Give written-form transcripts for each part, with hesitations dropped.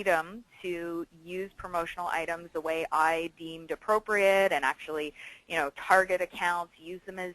freedom to use promotional items the way I deemed appropriate and actually, target accounts, use them as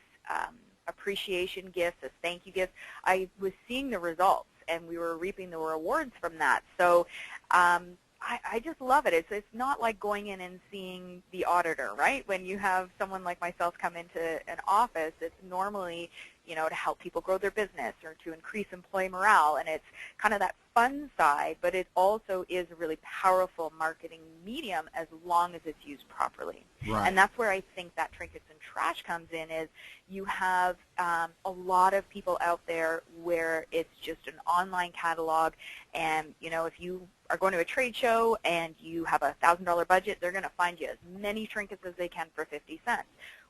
appreciation gifts, as thank you gifts, I was seeing the results, and we were reaping the rewards from that. So I just love it. It's not like going in and seeing the auditor, right? When you have someone like myself come into an office, it's normally, to help people grow their business or to increase employee morale, and it's kind of that fun side, but it also is a really powerful marketing medium as long as it's used properly. Right. And that's where I think that Trinkets and Trash comes in, is you have a lot of people out there where it's just an online catalog, and, if you are going to a trade show and you have a $1,000 budget, they're going to find you as many trinkets as they can for 50 cents.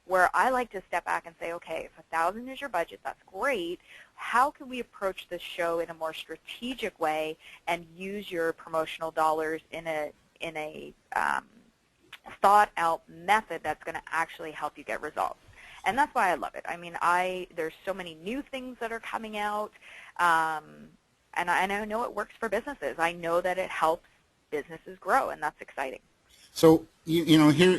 Where I like to step back and say, okay, if $1,000 is your budget, that's great. How can we approach this show in a more strategic way and use your promotional dollars in a thought-out method that's going to actually help you get results? And that's why I love it. I mean, there's so many new things that are coming out, and I know it works for businesses. I know that it helps businesses grow, and that's exciting. So, here,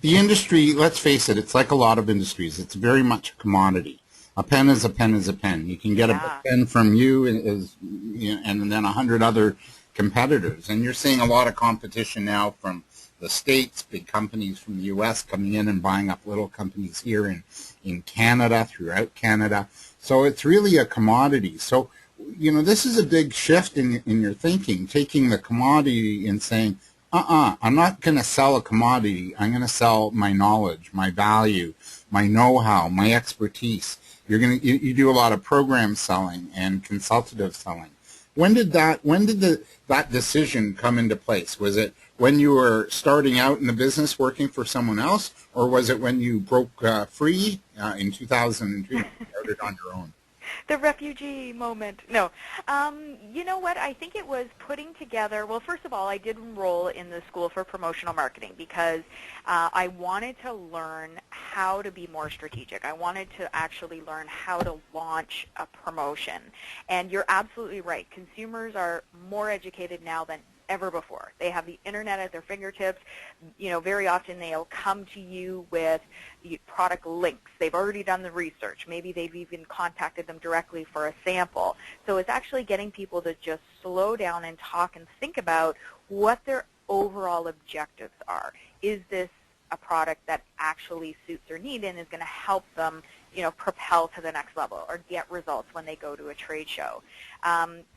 the industry, let's face it, it's like a lot of industries. It's very much a commodity. A pen is a pen is a pen. You can get a pen from you, and then 100 other competitors. And you're seeing a lot of competition now from the States, big companies from the U.S. coming in and buying up little companies here in Canada, throughout Canada. So it's really a commodity. So, this is a big shift in your thinking, taking the commodity and saying, I'm not going to sell a commodity. I'm going to sell my knowledge, my value, my know-how, my expertise. You do a lot of program selling and consultative selling. When did that decision come into place? Was it when you were starting out in the business working for someone else, or was it when you broke free in 2002 and started on your own? The refugee moment. No. You know what? I think it was putting together, well, first of all, I did enroll in the School for Promotional Marketing because I wanted to learn how to be more strategic. I wanted to actually learn how to launch a promotion. And you're absolutely right. Consumers are more educated now than ever before. They have the internet at their fingertips. Very often they'll come to you with product links. They've already done the research. Maybe they've even contacted them directly for a sample. So it's actually getting people to just slow down and talk and think about what their overall objectives are. Is this a product that actually suits their need and is going to help them propel to the next level or get results when they go to a trade show?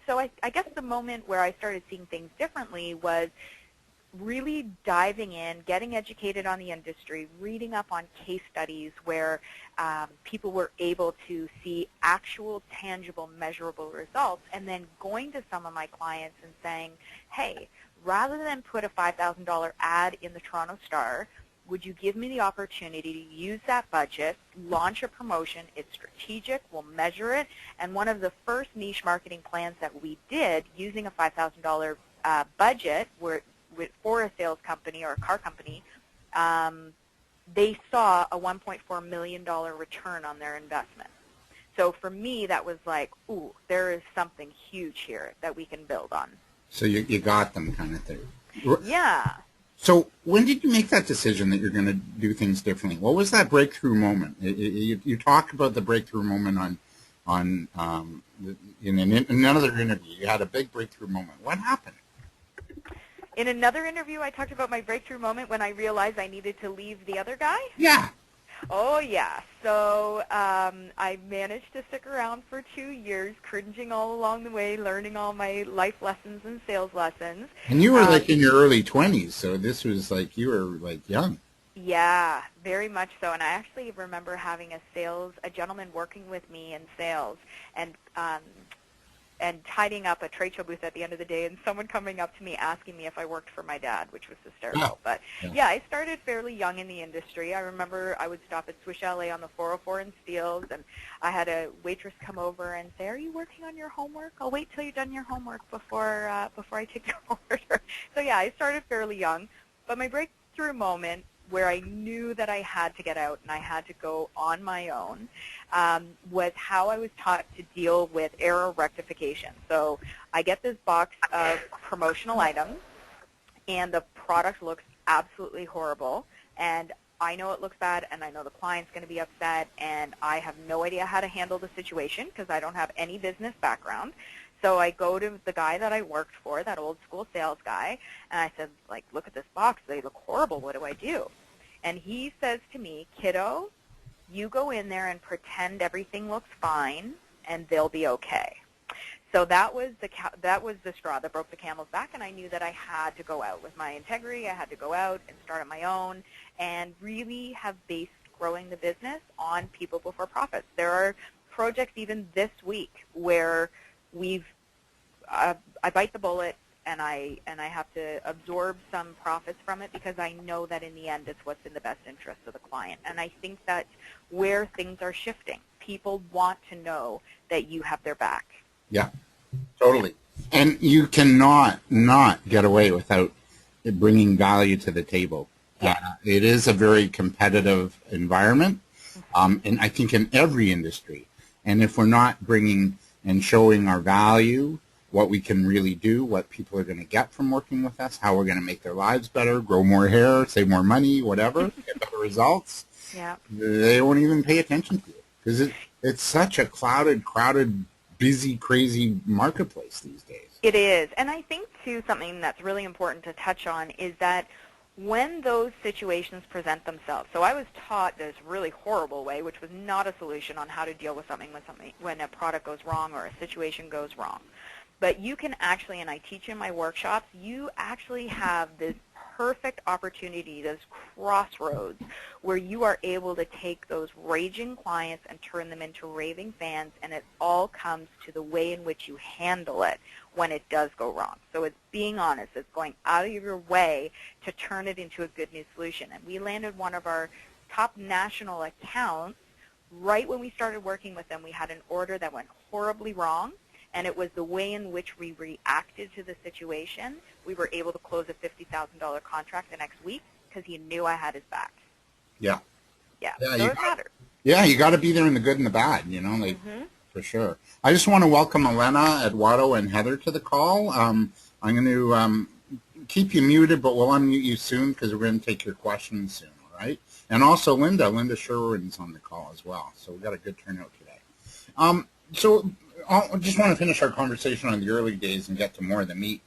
So I guess the moment where I started seeing things differently was really diving in, getting educated on the industry, reading up on case studies where people were able to see actual, tangible, measurable results, and then going to some of my clients and saying, hey, rather than put a $5,000 ad in the Toronto Star, would you give me the opportunity to use that budget, launch a promotion? It's strategic. We'll measure it. And one of the first niche marketing plans that we did using a $5,000 budget for a sales company or a car company, they saw a $1.4 million return on their investment. So for me, that was like, ooh, there is something huge here that we can build on. So you got them kind of thing. Yeah. So when did you make that decision that you're going to do things differently? What was that breakthrough moment? You talk about the breakthrough moment in another interview. You had a big breakthrough moment. What happened? In another interview, I talked about my breakthrough moment when I realized I needed to leave the other guy. Yeah. Oh, yeah. So I managed to stick around for 2 years, cringing all along the way, learning all my life lessons and sales lessons. And you were like in your early 20s, so this was like you were like young. Yeah, very much so. And I actually remember having a gentleman working with me in sales and tidying up a trade show booth at the end of the day, and someone coming up to me asking me if I worked for my dad, which was hysterical. Oh, but yeah, I started fairly young in the industry. I remember I would stop at Swiss Chalet on the 404 in Steeles, and I had a waitress come over and say, "Are you working on your homework? I'll wait till you've done your homework before I take your order." So yeah, I started fairly young, but my breakthrough moment where I knew that I had to get out and I had to go on my own, was how I was taught to deal with error rectification. So I get this box of promotional items, and the product looks absolutely horrible, and I know it looks bad, and I know the client's going to be upset, and I have no idea how to handle the situation because I don't have any business background. So I go to the guy that I worked for, that old school sales guy, and I said, like, look at this box. They look horrible. What do I do? And he says to me, kiddo, you go in there and pretend everything looks fine, and they'll be okay. So that was the straw that broke the camel's back, and I knew that I had to go out with my integrity. I had to go out and start on my own and really have based growing the business on people before profits. There are projects even this week where I bite the bullet and I have to absorb some profits from it because I know that in the end it's what's in the best interest of the client. And I think that's where things are shifting. People want to know that you have their back. Yeah, totally. And you cannot not get away without bringing value to the table. Yeah. It is a very competitive environment, and I think in every industry. And if we're not bringing and showing our value, what we can really do, what people are going to get from working with us, how we're going to make their lives better, grow more hair, save more money, whatever, get better results, they won't even pay attention to it because it's such a clouded, crowded, busy, crazy marketplace these days. It is. And I think, too, something that's really important to touch on is that when those situations present themselves, so I was taught this really horrible way, which was not a solution on how to deal with something when a product goes wrong or a situation goes wrong. But you can actually, and I teach in my workshops, you actually have this perfect opportunity, this crossroads, where you are able to take those raging clients and turn them into raving fans, and it all comes to the way in which you handle it when it does go wrong. So it's being honest. It's going out of your way to turn it into a good news solution. And we landed one of our top national accounts right when we started working with them. We had an order that went horribly wrong, and it was the way in which we reacted to the situation. We were able to close a $50,000 contract the next week because he knew I had his back. Yeah. Yeah, so it matters. Yeah, you got to be there in the good and the bad, for sure. I just want to welcome Elena, Eduardo, and Heather to the call. I'm going to keep you muted, but we'll unmute you soon because we're going to take your questions soon, all right? And also Linda Sherwin's on the call as well, so we've got a good turnout today. So I just want to finish our conversation on the early days and get to more of the meat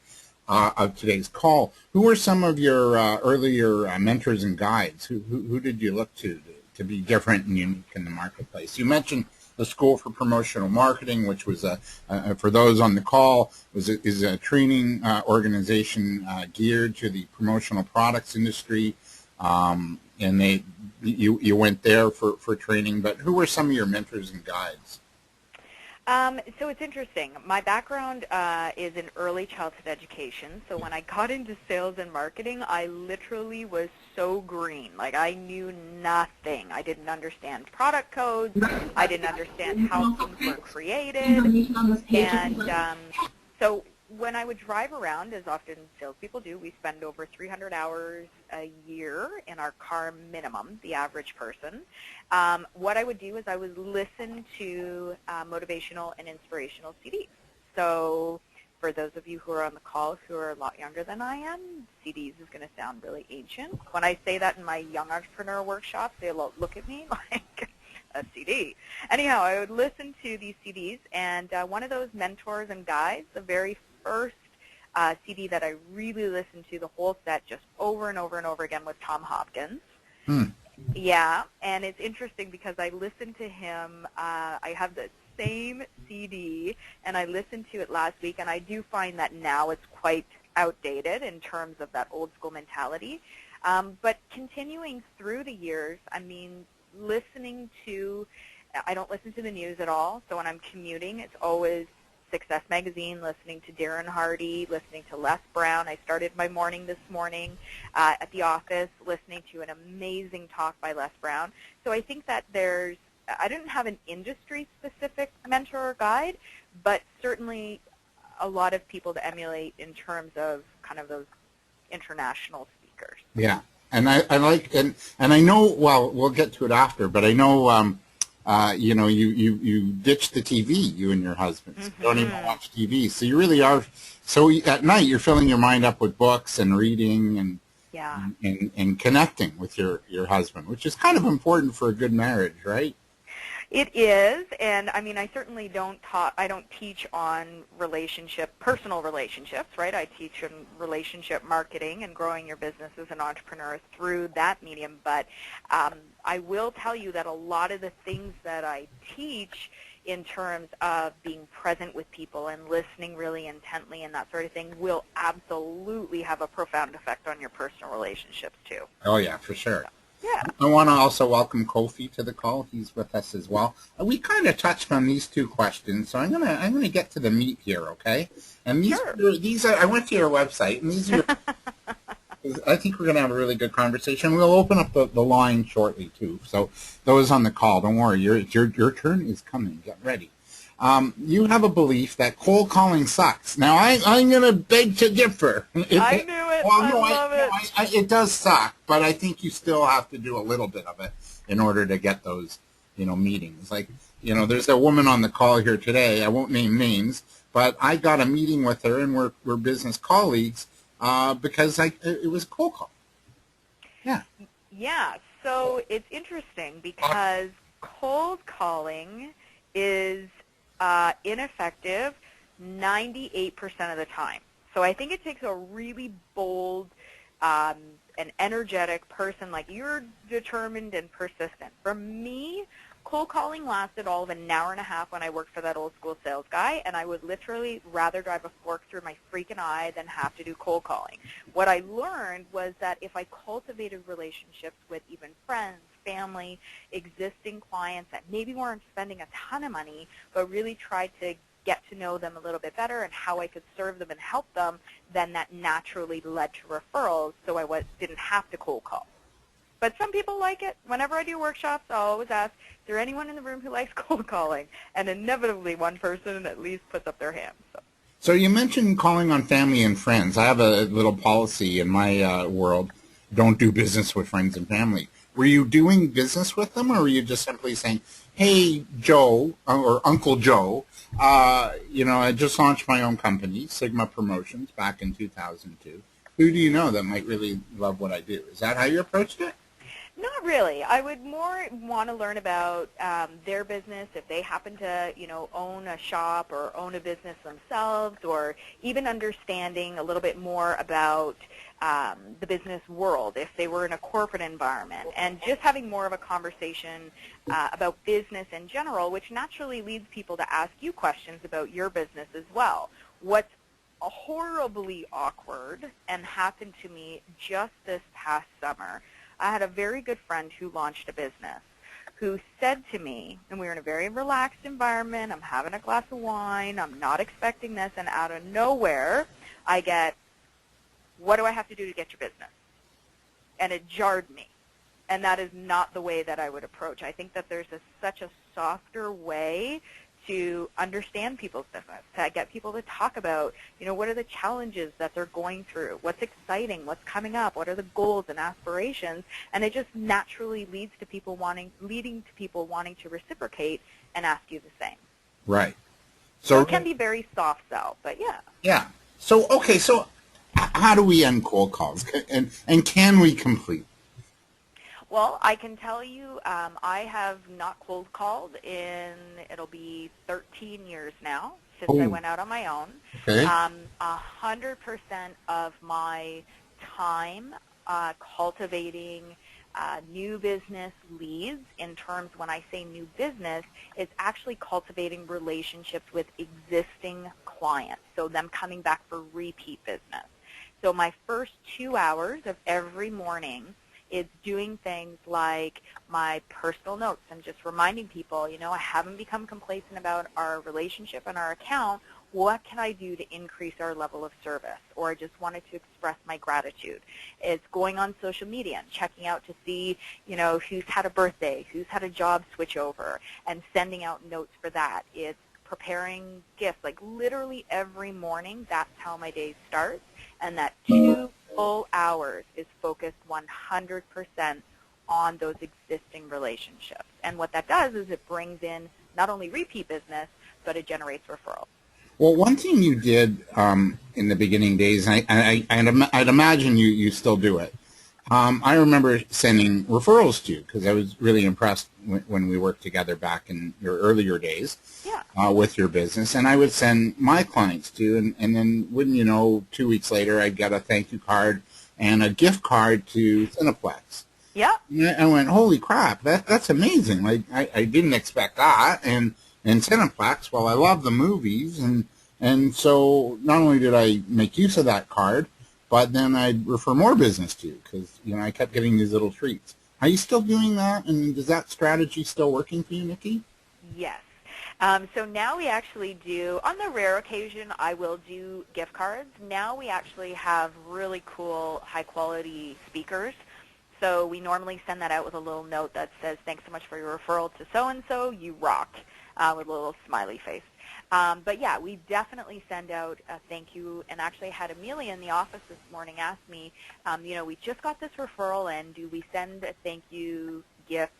of today's call. Who were some of your earlier mentors and guides? Who did you look to be different and unique in the marketplace? You mentioned the School for Promotional Marketing, which was for those on the call, is a training organization geared to the promotional products industry, and you went there for training. But who were some of your mentors and guides? So it's interesting. My background is in early childhood education. So when I got into sales and marketing, I literally was so green. Like, I knew nothing. I didn't understand product codes. I didn't understand how things were created. And so when I would drive around, as often salespeople do, we spend over 300 hours a year in our car minimum, the average person. What I would do is I would listen to motivational and inspirational CDs. So for those of you who are on the call who are a lot younger than I am, CDs is going to sound really ancient. When I say that in my young entrepreneur workshops, they look at me like, a CD. Anyhow, I would listen to these CDs, and one of those mentors and guides, the very first CD that I really listened to the whole set just over and over and over again was Tom Hopkins. Yeah, and it's interesting because I listened to him. I have the same CD, and I listened to it last week, and I do find that now it's quite outdated in terms of that old school mentality. But continuing through the years, I mean, listening to, I don't listen to the news at all, so when I'm commuting, it's always Success Magazine, listening to Darren Hardy, listening to Les Brown. I started my morning this morning at the office listening to an amazing talk by Les Brown. So I think that I didn't have an industry-specific mentor or guide, but certainly a lot of people to emulate in terms of kind of those international speakers. Yeah. I like, and I know, well, we'll get to it after, but I know, you know, you ditched the TV, you and your husband. So you don't even watch TV. So you really are, so at night you're filling your mind up with books and reading Yeah. and connecting with your husband, which is kind of important for a good marriage, right? It is, and I mean, I certainly I don't teach on personal relationships, right? I teach on relationship marketing and growing your business as an entrepreneur through that medium, but I will tell you that a lot of the things that I teach in terms of being present with people and listening really intently and that sort of thing will absolutely have a profound effect on your personal relationships too. Oh yeah, for sure. Yeah. I want to also welcome Kofi to the call. He's with us as well. We kind of touched on these two questions, so I'm gonna get to the meat here, okay? And these are I went to your website, and these are. I think we're gonna have a really good conversation. We'll open up the line shortly too. So those on the call, don't worry, your turn is coming. Get ready. You have a belief that cold calling sucks. Now, I'm going to beg to differ. I knew it. Well, no, I love it. It does suck, but I think you still have to do a little bit of it in order to get those, you know, meetings. Like, you know, there's a woman on the call here today. I won't name names, but I got a meeting with her, and we're business colleagues because it was a cold call. Yeah. Yeah. So it's interesting because cold calling is ineffective 98% of the time. So I think it takes a really bold and energetic person, like you're determined and persistent. For me, cold calling lasted all of an hour and a half when I worked for that old school sales guy, and I would literally rather drive a fork through my freaking eye than have to do cold calling. What I learned was that if I cultivated relationships with even friends, family, existing clients that maybe weren't spending a ton of money, but really tried to get to know them a little bit better and how I could serve them and help them, then that naturally led to referrals, so I didn't have to cold call. But some people like it. Whenever I do workshops, I always ask, is there anyone in the room who likes cold calling? And inevitably one person at least puts up their hand. So you mentioned calling on family and friends. I have a little policy in my world, don't do business with friends and family. Were you doing business with them, or were you just simply saying, hey, Joe, or Uncle Joe, you know, I just launched my own company, Sigma Promotions, back in 2002. Who do you know that might really love what I do? Is that how you approached it? Not really. I would more want to learn about their business, if they happen to, you know, own a shop or own a business themselves, or even understanding a little bit more about the business world, if they were in a corporate environment, and just having more of a conversation about business in general, which naturally leads people to ask you questions about your business as well. What's horribly awkward and happened to me just this past summer, I had a very good friend who launched a business who said to me, and we were in a very relaxed environment, I'm having a glass of wine, I'm not expecting this, and out of nowhere I get, what do I have to do to get your business? And it jarred me. And that is not the way that I would approach. I think that there's such a softer way to understand people's business, to get people to talk about, you know, what are the challenges that they're going through, what's exciting, what's coming up, what are the goals and aspirations, and it just naturally leading to people wanting to reciprocate and ask you the same. Right. So it can be very soft sell, but yeah. Yeah. So, okay, so how do we end cold calls, and can we complete? Well, I can tell you I have not cold called it'll be 13 years now since I went out on my own. Okay. 100% of my time cultivating new business leads, in terms when I say new business, it's actually cultivating relationships with existing clients, so them coming back for repeat business. So my first 2 hours of every morning, it's doing things like my personal notes and just reminding people, you know, I haven't become complacent about our relationship and our account. What can I do to increase our level of service? Or I just wanted to express my gratitude. It's going on social media and checking out to see, you know, who's had a birthday, who's had a job switch over, and sending out notes for that. It's preparing gifts. Like literally every morning, that's how my day starts. And that 2 full hours is focused 100% on those existing relationships. And what that does is it brings in not only repeat business, but it generates referrals. Well, one thing you did in the beginning days, and I'd imagine you still do it. I remember sending referrals to you because I was really impressed when we worked together back in your earlier days with your business. And I would send my clients to you, and then wouldn't you know, 2 weeks later, I'd get a thank you card and a gift card to Cineplex. Yeah. I went, holy crap, that's amazing. Like, I didn't expect that. And Cineplex, well, I love the movies. And so not only did I make use of that card, but then I'd refer more business to you because, you know, I kept getting these little treats. Are you still doing that? And is that strategy still working for you, Nikki? Yes. So now we actually do, on the rare occasion, I will do gift cards. Now we actually have really cool, high-quality speakers. So we normally send that out with a little note that says, thanks so much for your referral to so-and-so, you rock, with a little smiley face. But yeah, we definitely send out a thank you. And actually I had Amelia in the office this morning ask me, you know, we just got this referral in. Do we send a thank you gift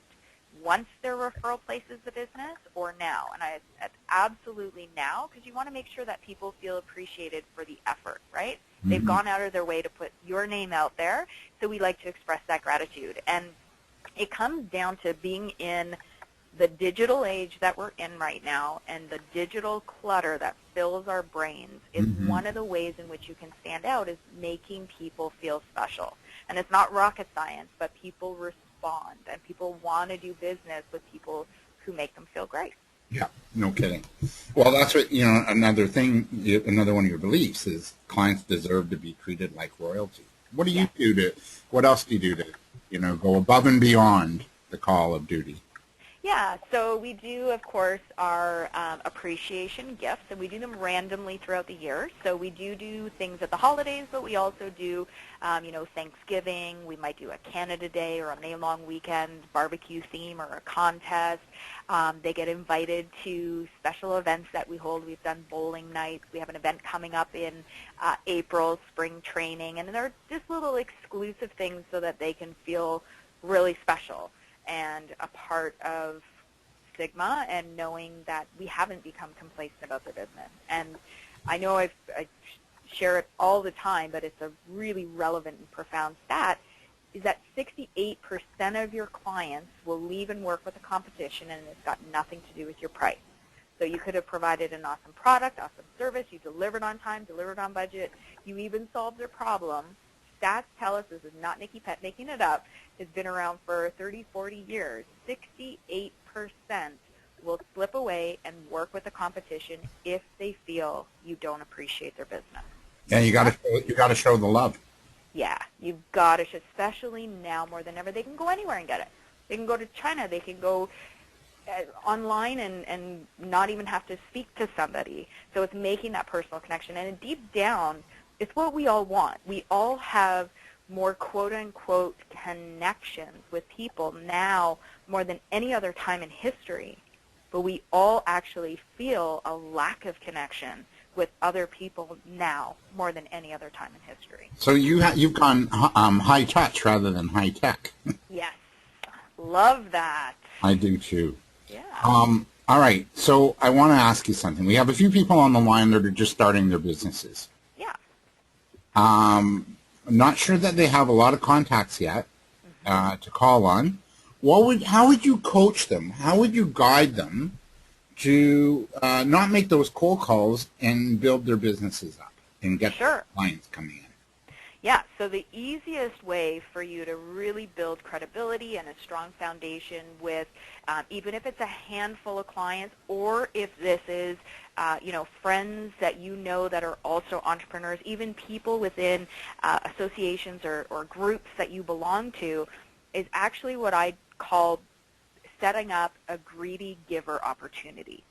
once their referral places the business or now? And I said, absolutely now, because you want to make sure that people feel appreciated for the effort, right? Mm-hmm. They've gone out of their way to put your name out there, so we like to express that gratitude. And it comes down to being in the digital age that we're in right now, and the digital clutter that fills our brains is one of the ways in which you can stand out is making people feel special. And it's not rocket science, but people respond, and people want to do business with people who make them feel great. Yeah, no kidding. Well, that's what, you know, another thing, another one of your beliefs is clients deserve to be treated like royalty. What do you do what else do you do to, you know, go above and beyond the call of duty? Yeah, so we do, of course, our appreciation gifts, and we do them randomly throughout the year. So we do things at the holidays, but we also do, you know, Thanksgiving. We might do a Canada Day or a May-long weekend barbecue theme or a contest. They get invited to special events that we hold. We've done bowling nights. We have an event coming up in April, spring training, and they're just little exclusive things so that they can feel really special and a part of Sigma, and knowing that we haven't become complacent about their business. And I know I share it all the time, but it's a really relevant and profound stat, is that 68% of your clients will leave and work with a competition, and it's got nothing to do with your price. So you could have provided an awesome product, awesome service, you delivered on time, delivered on budget, you even solved their problem. Stats tell us, this is not Nikki Pett making it up, it's been around for 30, 40 years. 68% will slip away and work with the competition if they feel you don't appreciate their business. Yeah, you got to show the love. Yeah, you've got to, especially now more than ever. They can go anywhere and get it. They can go to China. They can go online and not even have to speak to somebody. So it's making that personal connection. And deep down, it's what we all want. We all have more quote-unquote connections with people now more than any other time in history. But we all actually feel a lack of connection with other people now more than any other time in history. So you've gone high touch rather than high tech. Yes. Love that. I do too. Yeah. All right. So I want to ask you something. We have a few people on the line that are just starting their businesses. Yeah. I'm not sure that they have a lot of contacts yet to call on. How would you coach them? How would you guide them to not make those cold calls and build their businesses up and get clients coming in? Yeah, so the easiest way for you to really build credibility and a strong foundation with, even if it's a handful of clients, or if this is, you know, friends that you know that are also entrepreneurs, even people within associations or groups that you belong to, is actually what I call setting up a greedy giver opportunity.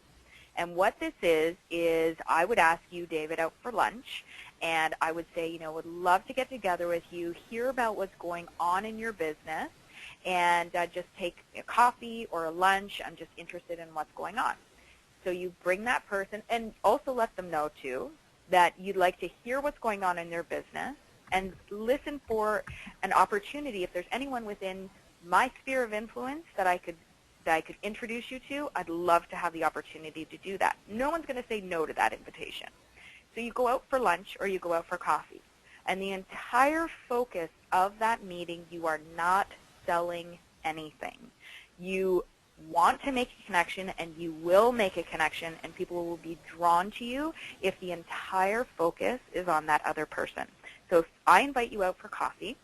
And what this is I would ask you, David, out for lunch, and I would say, you know, would love to get together with you, hear about what's going on in your business, and just take a coffee or a lunch. I'm just interested in what's going on. So you bring that person, and also let them know, too, that you'd like to hear what's going on in their business, and listen for an opportunity. If there's anyone within my sphere of influence that I could introduce you to, I'd love to have the opportunity to do that. No one's going to say no to that invitation. So you go out for lunch or you go out for coffee, and the entire focus of that meeting, you are not selling anything. You want to make a connection, and you will make a connection, and people will be drawn to you if the entire focus is on that other person. So if I invite you out for coffee,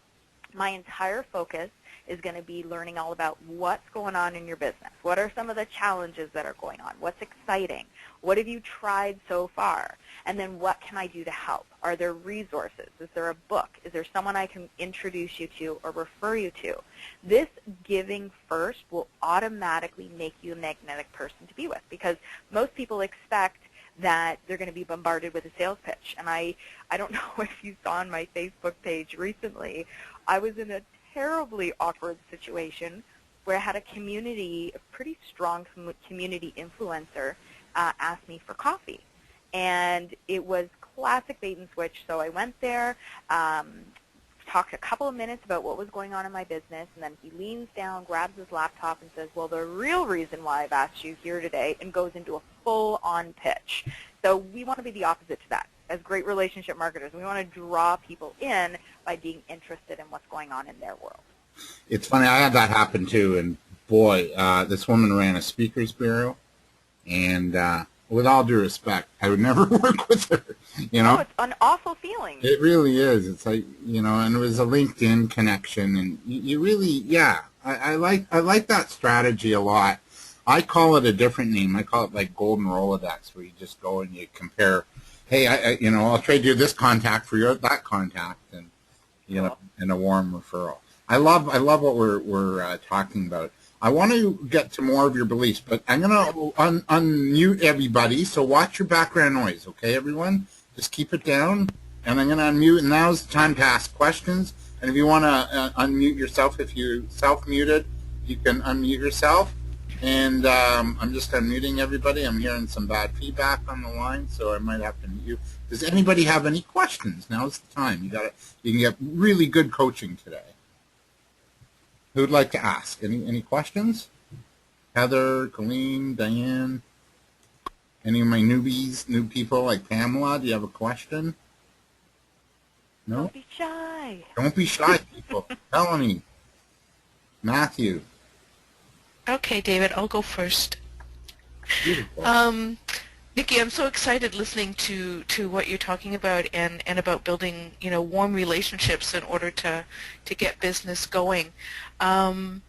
my entire focus is going to be learning all about what's going on in your business. What are some of the challenges that are going on? What's exciting? What have you tried so far? And then what can I do to help? Are there resources? Is there a book? Is there someone I can introduce you to or refer you to? This giving first will automatically make you a magnetic person to be with, because most people expect that they're going to be bombarded with a sales pitch. And I don't know if you saw on my Facebook page recently, I was in a terribly awkward situation where I had a pretty strong community influencer ask me for coffee. And it was classic bait and switch. So I went there, talked a couple of minutes about what was going on in my business, and then he leans down, grabs his laptop, and says, well, the real reason why I've asked you here today, and goes into a full-on pitch. So we want to be the opposite to that. As great relationship marketers, we want to draw people in by being interested in what's going on in their world. It's funny, I had that happen too, and boy, this woman ran a speakers bureau, and with all due respect, I would never work with her, you know? Oh, it's an awful feeling. It really is. It's like, you know, and it was a LinkedIn connection, and you really, yeah, I like that strategy a lot. I call it a different name. I call it like Golden Rolodex, where you just go and you compare, hey, you know, I'll trade you this contact for that contact, and, you know, and a warm referral. I love what we're talking about. I want to get to more of your beliefs, but I'm going to unmute everybody, so watch your background noise, okay, everyone? Just keep it down, and I'm going to unmute, and now's the time to ask questions. And if you want to unmute yourself, if you're self-muted, you can unmute yourself. And I'm just unmuting everybody. I'm hearing some bad feedback on the line, so I might have to mute you. Does anybody have any questions? Now's the time. You can get really good coaching today. Who'd like to ask? Any questions? Heather, Colleen, Diane, any of my newbies, new people like Pamela, do you have a question? No? Don't be shy. Don't be shy, people. Melanie, Matthew. Okay, David, I'll go first. Beautiful. Nikki, I'm so excited listening to what you're talking about and about building, you know, warm relationships in order to get business going. And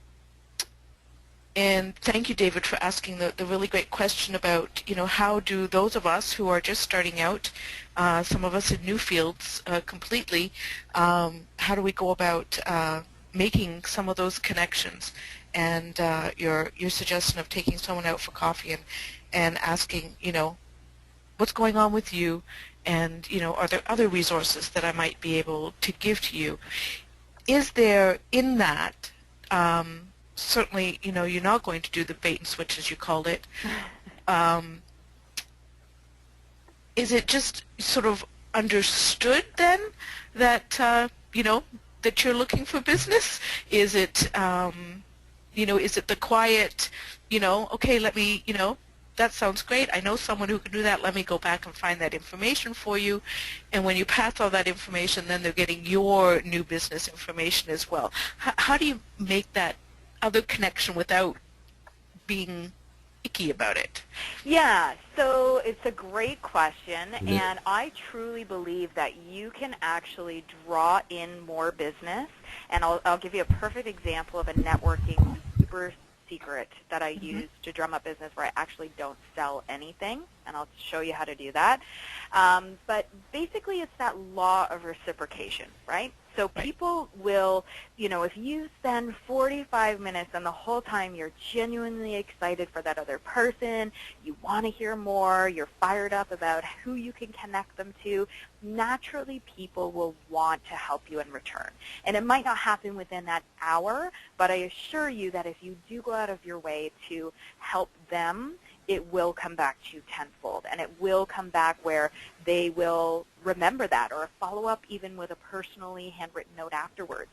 thank you, David, for asking the really great question about, you know, how do those of us who are just starting out, some of us in new fields completely, how do we go about making some of those connections? And your suggestion of taking someone out for coffee and asking, you know, what's going on with you, and, you know, are there other resources that I might be able to give to you? Is there in that, certainly, you know, you're not going to do the bait and switch, as you called it. Is it just sort of understood then that, you know, that you're looking for business? Is it, you know, is it the quiet, you know, okay, let me, you know, that sounds great. I know someone who can do that. Let me go back and find that information for you. And when you pass all that information, then they're getting your new business information as well. How do you make that other connection without being icky about it? Yeah, so it's a great question, and I truly believe that you can actually draw in more business. And I'll give you a perfect example of a networking super secret that I use to drum up business where I actually don't sell anything, and I'll show you how to do that. But basically it's that law of reciprocation, right? So people will, you know, if you spend 45 minutes and the whole time you're genuinely excited for that other person, you want to hear more, you're fired up about who you can connect them to, naturally people will want to help you in return. And it might not happen within that hour, but I assure you that if you do go out of your way to help them it will come back to you tenfold, and it will come back where they will remember that, or a follow-up even with a personally handwritten note afterwards.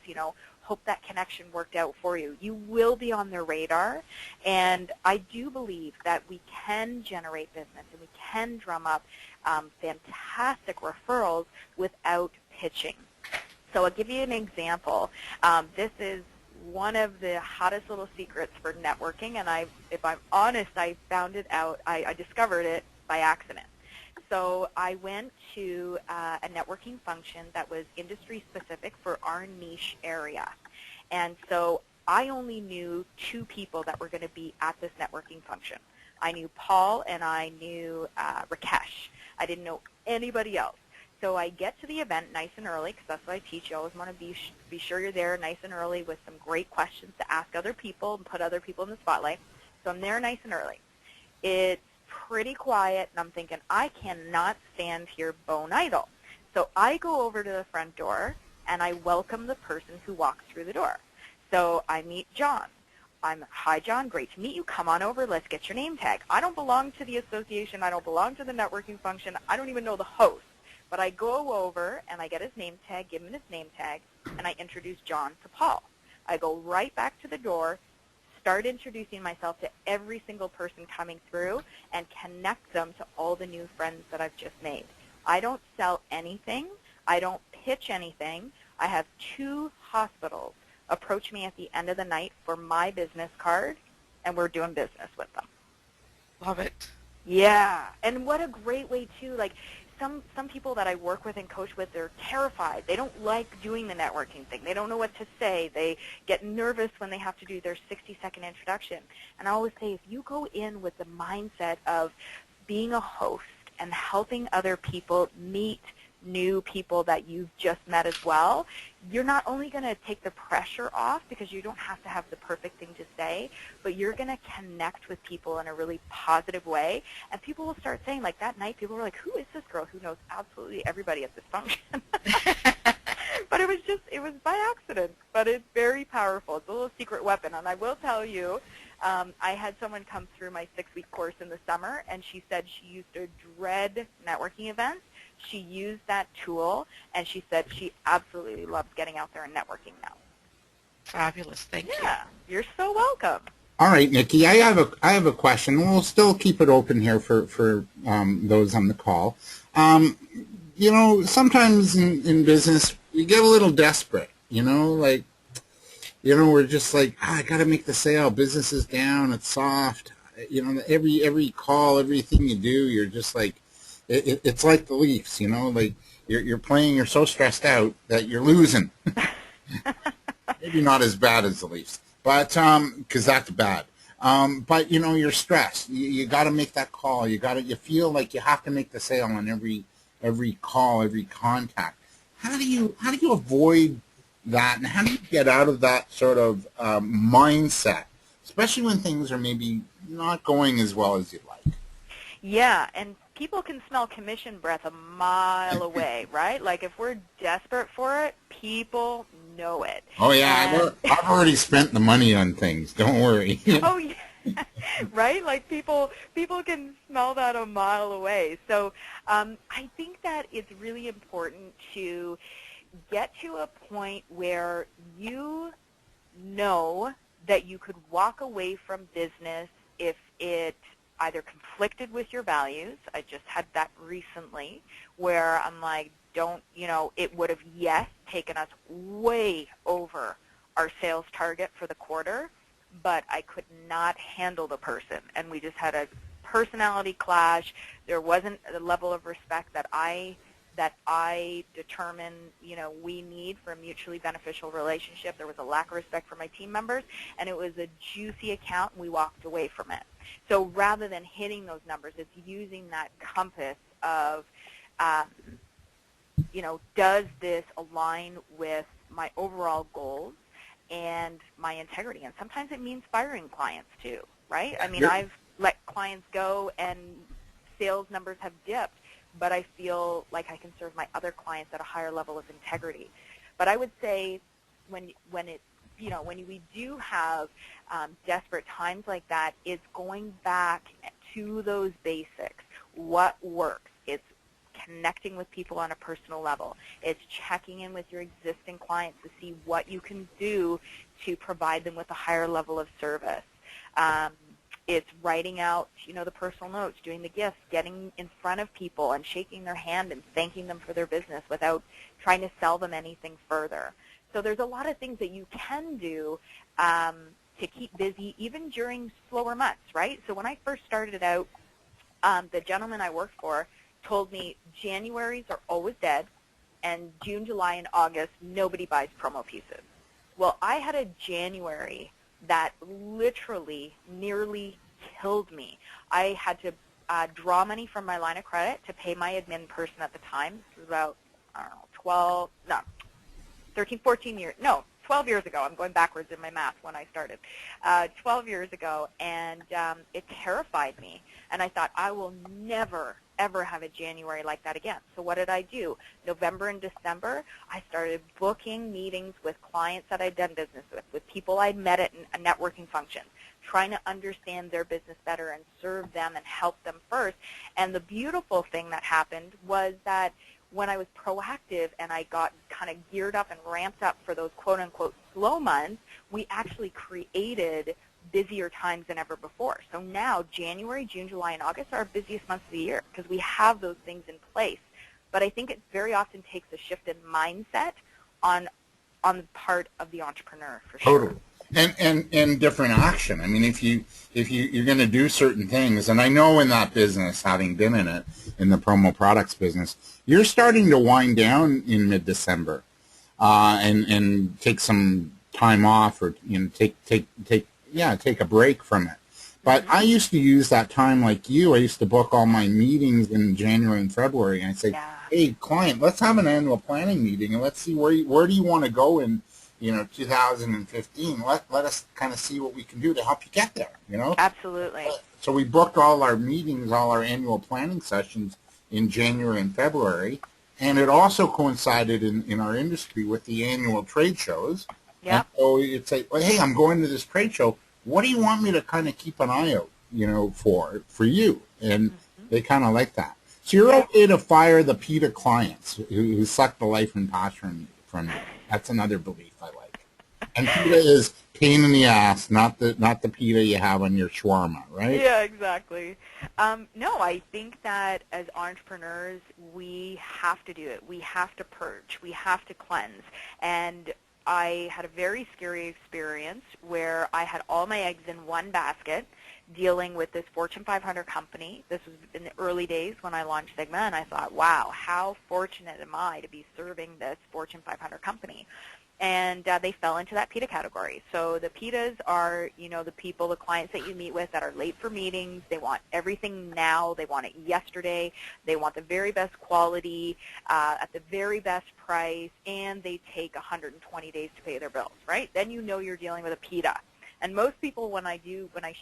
Hope that connection worked out for you. You will be on their radar, and I do believe that we can generate business and we can drum up fantastic referrals without pitching. So I'll give you an example. This is one of the hottest little secrets for networking, and if I'm honest, I found it out, I discovered it by accident. So I went to a networking function that was industry specific for our niche area. And so I only knew 2 people that were going to be at this networking function. I knew Paul and I knew Rakesh. I didn't know anybody else. So I get to the event nice and early, because that's what I teach. You always want to be sure you're there nice and early with some great questions to ask other people and put other people in the spotlight. So I'm there nice and early. It's pretty quiet, and I'm thinking, I cannot stand here bone idle. So I go over to the front door, and I welcome the person who walks through the door. So I meet John. Hi, John, great to meet you. Come on over. Let's get your name tag. I don't belong to the association. I don't belong to the networking function. I don't even know the host. But I go over, and I get his name tag, give him his name tag, and I introduce John to Paul. I go right back to the door, start introducing myself to every single person coming through, and connect them to all the new friends that I've just made. I don't sell anything. I don't pitch anything. I have 2 hospitals approach me at the end of the night for my business card, and we're doing business with them. Love it. Yeah, and what a great way, too. Like, some people that I work with and coach with, they're terrified. They don't like doing the networking thing. They don't know what to say. They get nervous when they have to do their 60-second introduction. And I always say, if you go in with the mindset of being a host and helping other people meet new people that you've just met as well, you're not only going to take the pressure off because you don't have to have the perfect thing to say, but you're going to connect with people in a really positive way. And people will start saying, like that night, people were like, who is this girl who knows absolutely everybody at this function? But it was by accident, but it's very powerful. It's a little secret weapon. And I will tell you, I had someone come through my 6-week course in the summer, and she said she used to dread networking events. She used that tool, and she said she absolutely loves getting out there and networking now. Fabulous. Thank you. Yeah, you're so welcome. All right, Nikki, I have a question. We'll still keep it open here for those on the call. Sometimes in business we get a little desperate. We're just like, I got to make the sale. Business is down. It's soft. Every call, everything you do, you're just like, it's like the Leafs. Like you're playing. You're so stressed out that you're losing. Maybe not as bad as the Leafs, but because that's bad. But you're stressed. You got to make that call. You feel like you have to make the sale on every call, every contact. How do you avoid that, and how do you get out of that sort of mindset, especially when things are maybe not going as well as you'd like? Yeah, and people can smell commission breath a mile away, right? Like if we're desperate for it, people know it. Oh yeah, I've already spent the money on things. Don't worry. Oh yeah. Right? Like people can smell that a mile away. So I think that it's really important to get to a point where you know that you could walk away from business if it either conflicted with your values. I just had that recently where I'm like, it would have, yes, taken us way over our sales target for the quarter, but I could not handle the person. And we just had a personality clash. There wasn't the level of respect that I determine, we need for a mutually beneficial relationship. There was a lack of respect for my team members, and it was a juicy account, and we walked away from it. So rather than hitting those numbers, it's using that compass of, does this align with my overall goals and my integrity? And sometimes it means firing clients too, right? I mean, I've let clients go and sales numbers have dipped, but I feel like I can serve my other clients at a higher level of integrity. But I would say when we do have desperate times like that, it's going back to those basics. What works? It's connecting with people on a personal level. It's checking in with your existing clients to see what you can do to provide them with a higher level of service. It's writing out, the personal notes, doing the gifts, getting in front of people and shaking their hand and thanking them for their business without trying to sell them anything further. So there's a lot of things that you can do to keep busy even during slower months, right? So when I first started out, the gentleman I worked for told me Januaries are always dead, and June, July, and August, nobody buys promo pieces. Well, I had a January that literally nearly killed me. I had to draw money from my line of credit to pay my admin person at the time. This was about, 12 years ago. I'm going backwards in my math when I started. 12 years ago, and it terrified me. And I thought, I will never, ever have a January like that again. So what did I do? November and December, I started booking meetings with clients that I'd done business with people I'd met at networking functions, trying to understand their business better and serve them and help them first. And the beautiful thing that happened was that when I was proactive and I got kind of geared up and ramped up for those quote-unquote slow months, we actually created busier times than ever before. So now January, June, July, and August are our busiest months of the year because we have those things in place. But I think it very often takes a shift in mindset on the part of the entrepreneur, for sure. Totally. And different action. I mean, if you're going to do certain things, and I know in that business, having been in it, in the promo products business, you're starting to wind down in mid-December, and take some time off, or take a break from it. But I used to use that time like you. I used to book all my meetings in January and February, and I'd say, hey, client, let's have an annual planning meeting, and let's see where do you want to go in 2015. Let us kind of see what we can do to help you get there, Absolutely. So we booked all our meetings, all our annual planning sessions in January and February, and it also coincided in our industry with the annual trade shows. Yeah. So it's like, well, hey, I'm going to this trade show. What do you want me to kind of keep an eye out, for you? And they kind of like that. So you're okay to fire the PETA clients who suck the life and passion from you. That's another belief I like. And PETA is pain in the ass, not the PETA you have on your shawarma, right? Yeah, exactly. No, I think that as entrepreneurs, we have to do it. We have to purge. We have to cleanse. And I had a very scary experience where I had all my eggs in one basket dealing with this Fortune 500 company. This was in the early days when I launched Sigma, and I thought, wow, how fortunate am I to be serving this Fortune 500 company. And they fell into that PETA category. So the PETAs are, the people, the clients that you meet with that are late for meetings. They want everything now. They want it yesterday. They want the very best quality at the very best price, and they take 120 days to pay their bills, right? Then you're dealing with a PETA. And most people, when I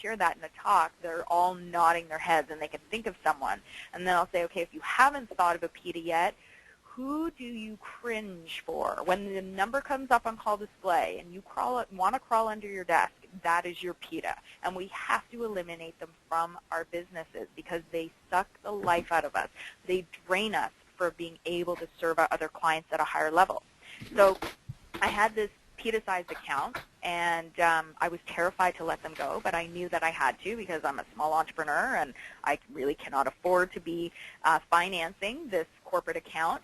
share that in a talk, they're all nodding their heads, and they can think of someone. And then I'll say, okay, if you haven't thought of a PETA yet, who do you cringe for? When the number comes up on call display and you want to crawl under your desk, that is your PETA. And we have to eliminate them from our businesses because they suck the life out of us. They drain us for being able to serve our other clients at a higher level. So I had this PETA-sized account, and I was terrified to let them go, but I knew that I had to because I'm a small entrepreneur and I really cannot afford to be financing this corporate account.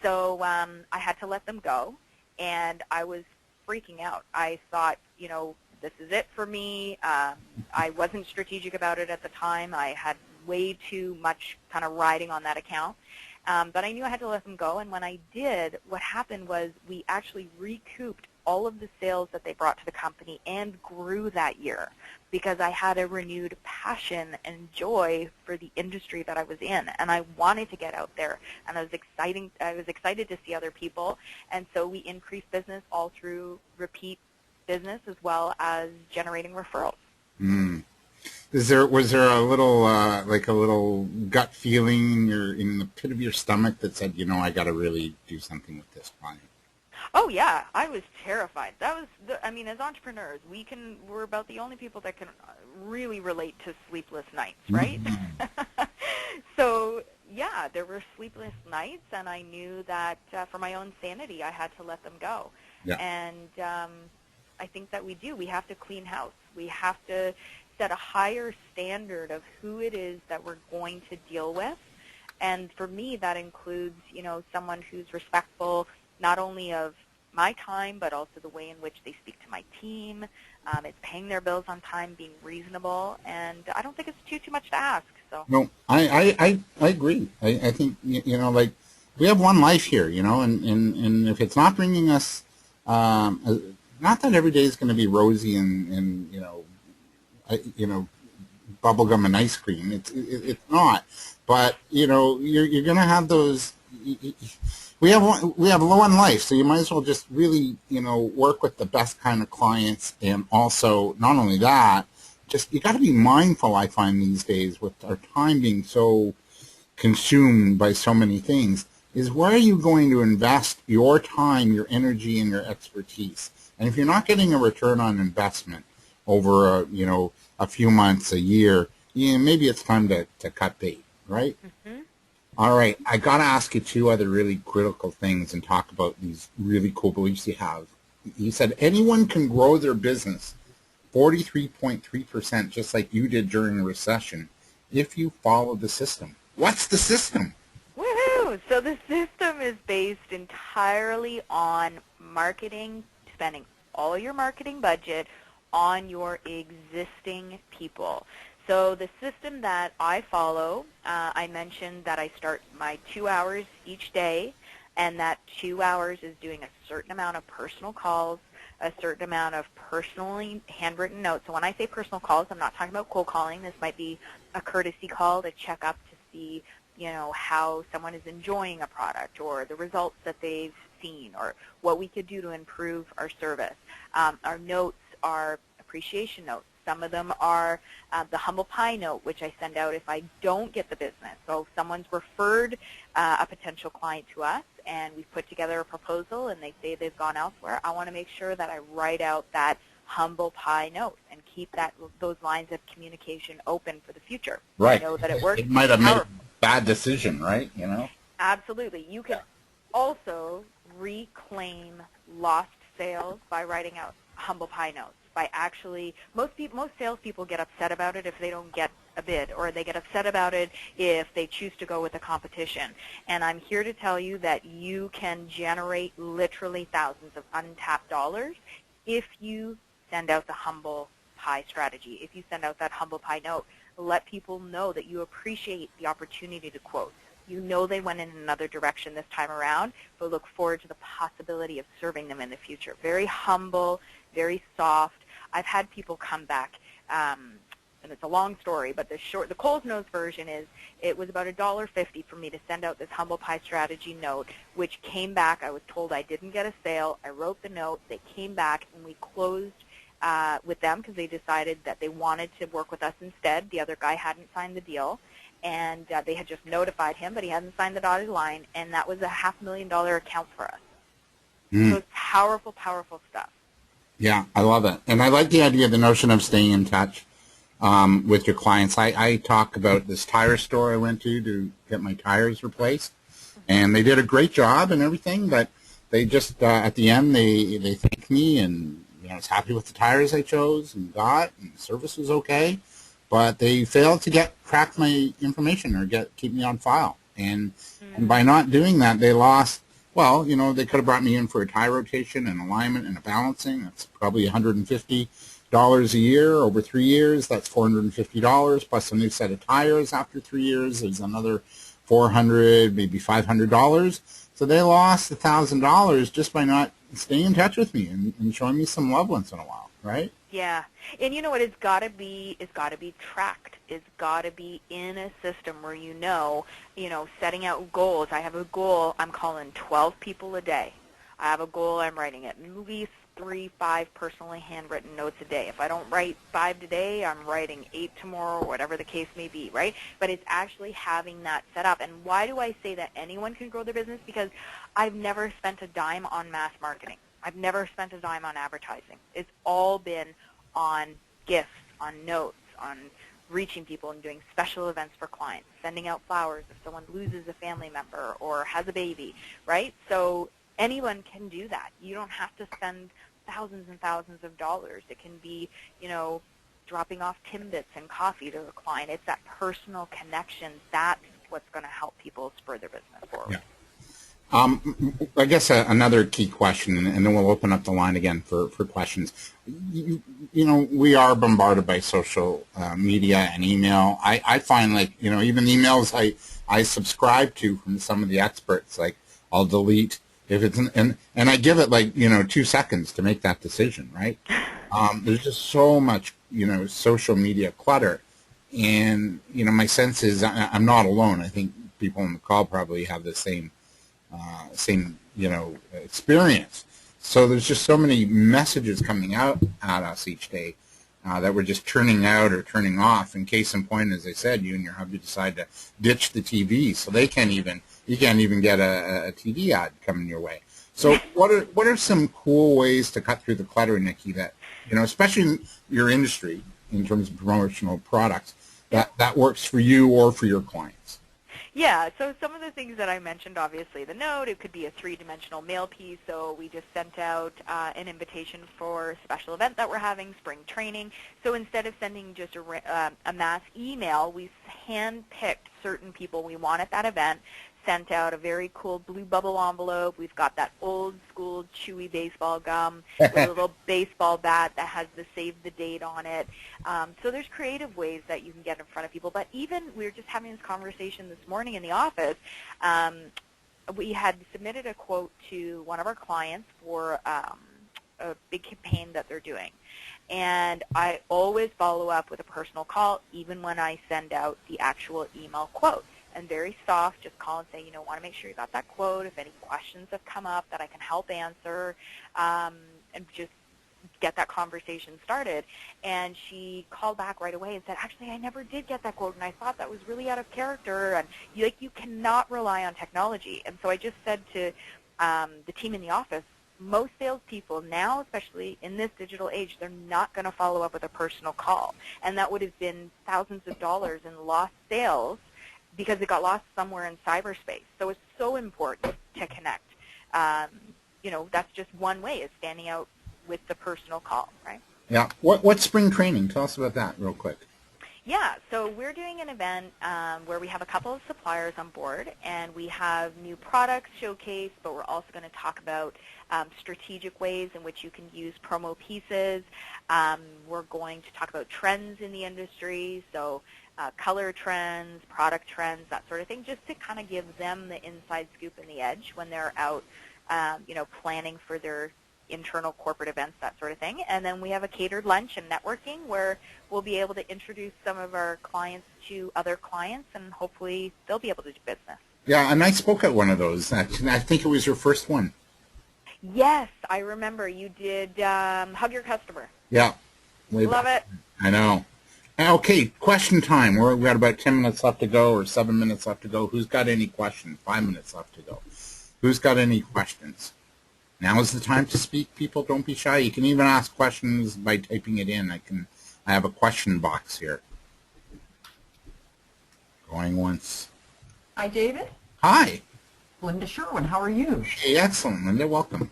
So I had to let them go, and I was freaking out. I thought, this is it for me. I wasn't strategic about it at the time. I had way too much kind of riding on that account. But I knew I had to let them go, and when I did, what happened was we actually recouped all of the sales that they brought to the company and grew that year because I had a renewed passion and joy for the industry that I was in, and I wanted to get out there, and I was excited to see other people, and so we increased business all through repeat business as well as generating referrals. Was there a little like a little gut feeling in the pit of your stomach that said, I got to really do something with this client? Oh yeah, I was terrified. That was, I mean, as entrepreneurs, we're about the only people that can really relate to sleepless nights, right? Mhm. So yeah, there were sleepless nights, and I knew that for my own sanity, I had to let them go. Yeah. And I think that we do. We have to clean house. We have to set a higher standard of who it is that we're going to deal with. And for me, that includes, someone who's respectful not only of my time, but also the way in which they speak to my team. It's paying their bills on time, being reasonable, and I don't think it's too much to ask. So. No, I agree. I think, like, we have one life here, and if it's not bringing us, not that every day is going to be rosy and bubblegum and ice cream. It's not. But you're going to have those. We have low on life, so you might as well just really work with the best kind of clients, and also not only that, just you got to be mindful. I find these days with our time being so consumed by so many things, is where are you going to invest your time, your energy, and your expertise? And if you're not getting a return on investment over a few months, a year, maybe it's time to cut bait, right? Mm-hmm. All right, I got to ask you two other really critical things and talk about these really cool beliefs you have. You said anyone can grow their business 43.3%, just like you did during the recession, if you follow the system. What's the system? Woohoo! So the system is based entirely on marketing, spending all your marketing budget on your existing people. So the system that I follow, I mentioned that I start my 2 hours each day, and that 2 hours is doing a certain amount of personal calls, a certain amount of personally handwritten notes. So when I say personal calls, I'm not talking about cold calling. This might be a courtesy call to check up to see, how someone is enjoying a product or the results that they've seen or what we could do to improve our service. Our notes are appreciation notes. Some of them are the humble pie note, which I send out if I don't get the business. So if someone's referred a potential client to us and we've put together a proposal and they say they've gone elsewhere, I want to make sure that I write out that humble pie note and keep those lines of communication open for the future. Right. I know that it works. It might have made a Powerful. bad decision, right? Absolutely. You can also reclaim lost sales by writing out humble pie notes. By actually, most salespeople get upset about it if they don't get a bid, or they get upset about it if they choose to go with the competition. And I'm here to tell you that you can generate literally thousands of untapped dollars if you send out the humble pie strategy. If you send out that humble pie note, let people know that you appreciate the opportunity to quote. You know they went in another direction this time around, but look forward to the possibility of serving them in the future. Very humble, very soft. I've had people come back, and it's a long story, but the Coles Notes version is it was about $1.50 for me to send out this humble pie strategy note, which came back. I was told I didn't get a sale. I wrote the note. They came back, and we closed with them because they decided that they wanted to work with us instead. The other guy hadn't signed the deal, and they had just notified him, but he hadn't signed the dotted line, and that was a $500,000 account for us. So it's powerful, powerful stuff. Yeah, I love it. And I like the idea, the notion of staying in touch with your clients. I talk about this tire store I went to get my tires replaced, and they did a great job and everything, but they just, at the end, they thanked me, and I was happy with the tires I chose and got, and the service was okay, but they failed to track my information or keep me on file. And by not doing that, they lost. Well, they could have brought me in for a tire rotation and alignment and a balancing. That's probably $150 a year over 3 years. That's $450 plus a new set of tires after 3 years. There's another $400, maybe $500. So they lost $1,000 just by not staying in touch with me and showing me some love once in a while, right? Yeah, and you know what? It's got to be tracked. It's got to be in a system where setting out goals. I have a goal. I'm calling 12 people a day. I have a goal. I'm writing at least 3-5 personally handwritten notes a day. If I don't write 5 today, I'm writing 8 tomorrow, whatever the case may be, right? But it's actually having that set up. And why do I say that anyone can grow their business? Because I've never spent a dime on mass marketing. I've never spent a dime on advertising. It's all been on gifts, on notes, on reaching people and doing special events for clients, sending out flowers if someone loses a family member or has a baby, right? So anyone can do that. You don't have to spend thousands and thousands of dollars. It can be, dropping off Timbits and coffee to a client. It's that personal connection. That's what's going to help people spur their business forward. Yeah. I guess another key question, and then we'll open up the line again for questions. We are bombarded by social media and email. I find even emails I subscribe to from some of the experts, I'll delete if it's, and I give it 2 seconds to make that decision, right? There's just so much, social media clutter. And, my sense is I'm not alone. I think people on the call probably have the same experience. So there's just so many messages coming out at us each day that we're just turning out or turning off. And case in point, as I said, you and your hubby decide to ditch the TV, so you can't even get a TV ad coming your way. So what are some cool ways to cut through the clutter, Nikki, that, especially in your industry in terms of promotional products, that works for you or for your clients? Yeah, so some of the things that I mentioned, obviously the note, it could be a 3-dimensional mail piece, so we just sent out an invitation for a special event that we're having, spring training. So instead of sending just a mass email, we hand-picked certain people we want at that event, sent out a very cool blue bubble envelope. We've got that old school chewy baseball gum with a little baseball bat that has the save the date on it. So there's creative ways that you can get in front of people. But even we were just having this conversation this morning in the office. We had submitted a quote to one of our clients for a big campaign that they're doing. And I always follow up with a personal call, even when I send out the actual email quote. And very soft, just call and say, want to make sure you got that quote. If any questions have come up that I can help answer, and just get that conversation started. And she called back right away and said, actually, I never did get that quote, and I thought that was really out of character. And you cannot rely on technology. And so I just said to the team in the office, most salespeople now, especially in this digital age, they're not going to follow up with a personal call. And that would have been thousands of dollars in lost sales because it got lost somewhere in cyberspace. So it's so important to connect. That's just one way, is standing out with the personal call, right? Yeah. What's spring training? Tell us about that real quick. Yeah, so we're doing an event where we have a couple of suppliers on board, and we have new products showcased, but we're also going to talk about strategic ways in which you can use promo pieces. We're going to talk about trends in the industry, so color trends, product trends, that sort of thing, just to kind of give them the inside scoop and the edge when they're out, planning for their internal corporate events, that sort of thing. And then we have a catered lunch and networking where we'll be able to introduce some of our clients to other clients, and hopefully they'll be able to do business. Yeah, and I spoke at one of those. I think it was your first one. Yes, I remember you did Hug Your Customer. Yeah. Love it. I know. Okay, question time. We've got about 10 minutes left to go, or 7 minutes left to go. Who's got any questions? 5 minutes left to go. Who's got any questions? Now is the time to speak, people. Don't be shy. You can even ask questions by typing it in. I have a question box here. Going once. Hi, David. Hi. Linda Sherwin. How are you? Hey, excellent, Linda. Welcome.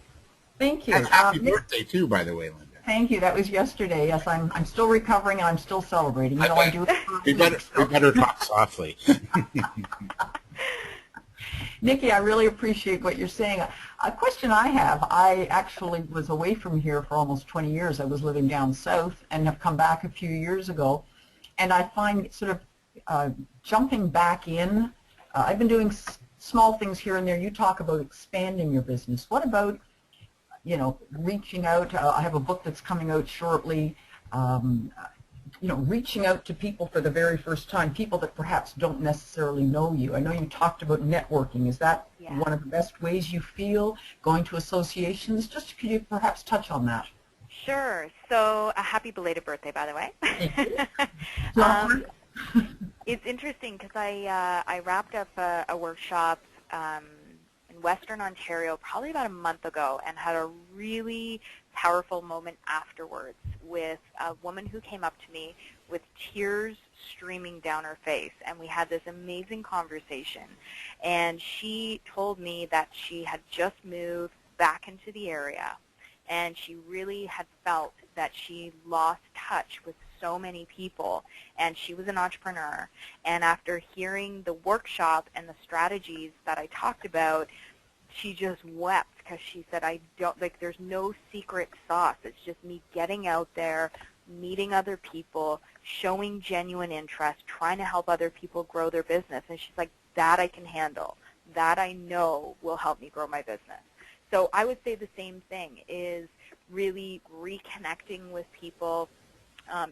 Thank you. And happy birthday, too, by the way, Linda. Thank you. That was yesterday. Yes, I'm still recovering and I'm still celebrating. I do it for we better talk softly. Nikki, I really appreciate what you're saying. A question I have, I actually was away from here for almost 20 years. I was living down south and have come back a few years ago. And I find sort of jumping back in, I've been doing small things here and there. You talk about expanding your business. What about, reaching out? I have a book that's coming out shortly. Reaching out to people for the very first time, people that perhaps don't necessarily know you. I know you talked about networking. Is that one of the best ways you feel, going to associations? Just could you perhaps touch on that? Sure. So a happy belated birthday, by the way. Thank you. It's interesting because I wrapped up a workshop in Western Ontario probably about a month ago and had a really powerful moment afterwards with a woman who came up to me with tears streaming down her face, and we had this amazing conversation. And she told me that she had just moved back into the area, and she really had felt that she lost touch with so many people, and she was an entrepreneur. And after hearing the workshop and the strategies that I talked about, she just wept because she said, I don't, like, there's no secret sauce. It's just me getting out there, meeting other people, showing genuine interest, trying to help other people grow their business. And she's like, that I can handle. That I know will help me grow my business. So I would say the same thing is really reconnecting with people.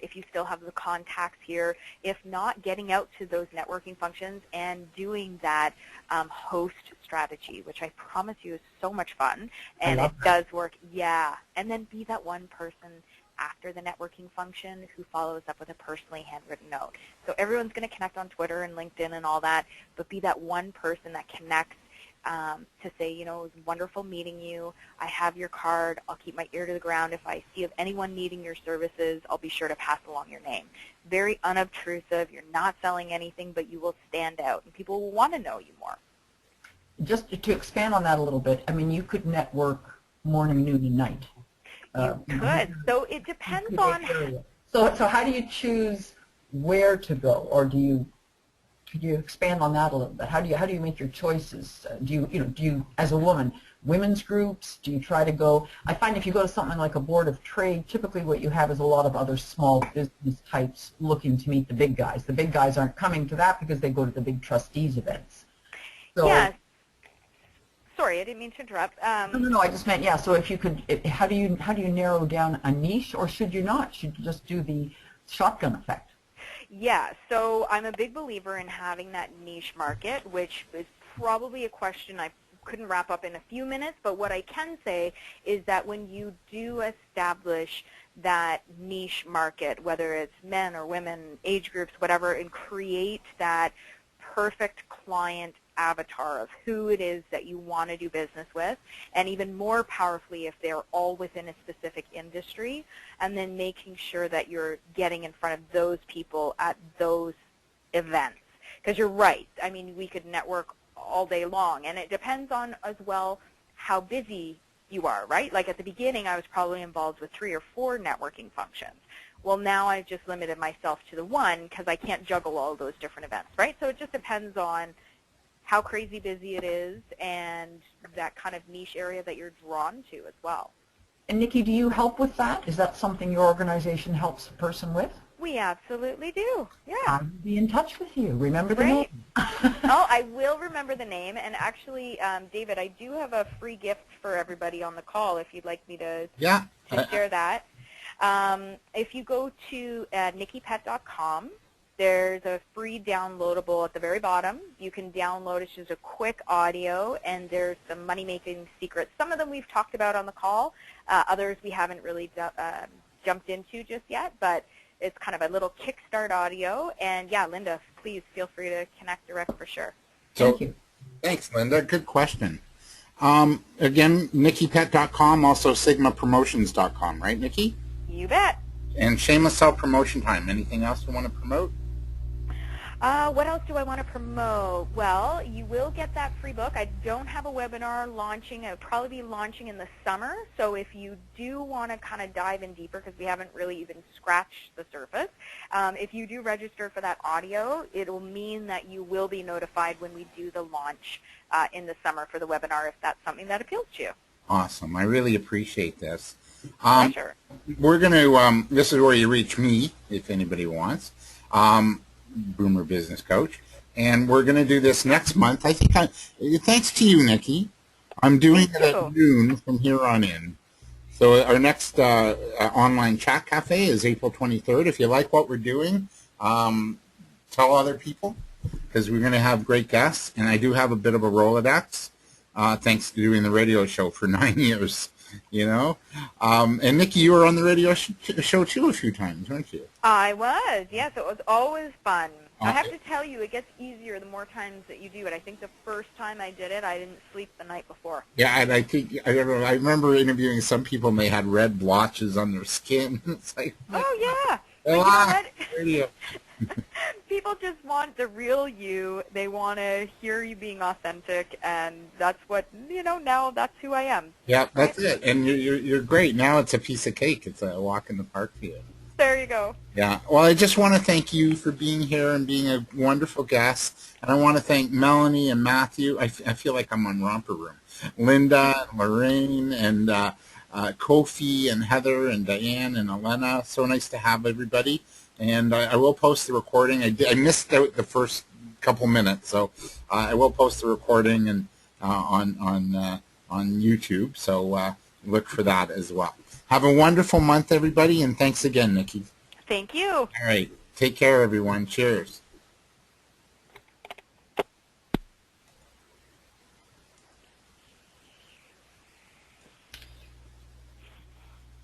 If you still have the contacts here, if not, getting out to those networking functions and doing that host strategy, which I promise you is so much fun, and it does work. Yeah, and then be that one person after the networking function who follows up with a personally handwritten note. So everyone's going to connect on Twitter and LinkedIn and all that, but be that one person that connects to say, you know, it was wonderful meeting you. I have your card. I'll keep my ear to the ground. If I see of anyone needing your services, I'll be sure to pass along your name. Very unobtrusive. You're not selling anything, but you will stand out, and people will want to know you more. Just to expand on that a little bit, I mean, you could network morning, noon, and night. You could. So it depends on. So how do you choose where to go, or could you expand on that a little bit? How do you make your choices? Do you as a woman, women's groups? Do you try to go? I find if you go to something like a board of trade, typically what you have is a lot of other small business types looking to meet the big guys. The big guys aren't coming to that because they go to the big trustees events. So, yes. Sorry, I didn't mean to interrupt. No. I just meant, yeah. So if you could, how do you narrow down a niche, or should you not? Should you just do the shotgun effect? Yeah, so I'm a big believer in having that niche market, which is probably a question I couldn't wrap up in a few minutes, but what I can say is that when you do establish that niche market, whether it's men or women, age groups, whatever, and create that perfect client avatar of who it is that you want to do business with, and even more powerfully if they're all within a specific industry, and then making sure that you're getting in front of those people at those events. Because you're right, I mean, we could network all day long, and it depends on as well how busy you are, right? Like at the beginning I was probably involved with 3 or 4 networking functions. Well, now I've just limited myself to the one because I can't juggle all those different events, right? So it just depends on how crazy busy it is and that kind of niche area that you're drawn to as well. And Nikki, do you help with that? Is that something your organization helps a person with? We absolutely do, yeah. I'll be in touch with you. Remember the name. Oh, I will remember the name. And actually, David, I do have a free gift for everybody on the call if you'd like me to share that. If you go to nikkipet.com, there's a free downloadable at the very bottom. You can download. It's just a quick audio, and there's some money-making secrets. Some of them we've talked about on the call. Others we haven't really jumped into just yet, but it's kind of a little kickstart audio. And, yeah, Linda, please feel free to connect direct for sure. So, thank you. Thanks, Linda. Good question. Again, nikkipet.com, also sigmapromotions.com, right, Nikki? You bet. And shameless self-promotion time. Anything else you want to promote? What else do I want to promote? Well, you will get that free book. I don't have a webinar launching. I'll probably be launching in the summer. So if you do want to kind of dive in deeper, because we haven't really even scratched the surface, if you do register for that audio, it will mean that you will be notified when we do the launch in the summer for the webinar, if that's something that appeals to you. Awesome. I really appreciate this. Pleasure. We're going to, this is where you reach me, if anybody wants. Boomer Business Coach, and we're going to do this next month. I think thanks to you, Nikki. I'm doing it at noon from here on in. So our next online chat cafe is April 23rd. If you like what we're doing, tell other people, because we're going to have great guests, and I do have a bit of a Rolodex, thanks to doing the radio show for 9 years. You know, and Nikki, you were on the radio show too a few times, weren't you? I was, yes. It was always fun. I have to tell you, it gets easier the more times that you do it. I think the first time I did it, I didn't sleep the night before. Yeah, and I think I don't know. I remember interviewing some people, and they had red blotches on their skin. It's like, Oh yeah. But you know what? radio. People just want the real you. They want to hear you being authentic, and that's what, now that's who I am. Yeah, that's it. And you're great. Now it's a piece of cake. It's a walk in the park for you. There you go. Yeah. Well, I just want to thank you for being here and being a wonderful guest. And I want to thank Melanie and Matthew. I feel like I'm on Romper Room. Linda, and Lorraine, and Kofi, and Heather, and Diane, and Elena. So nice to have everybody. And I will post the recording. I missed out the first couple minutes, so I will post the recording and on YouTube. So look for that as well. Have a wonderful month, everybody, and thanks again, Nikki. Thank you. All right. Take care, everyone. Cheers.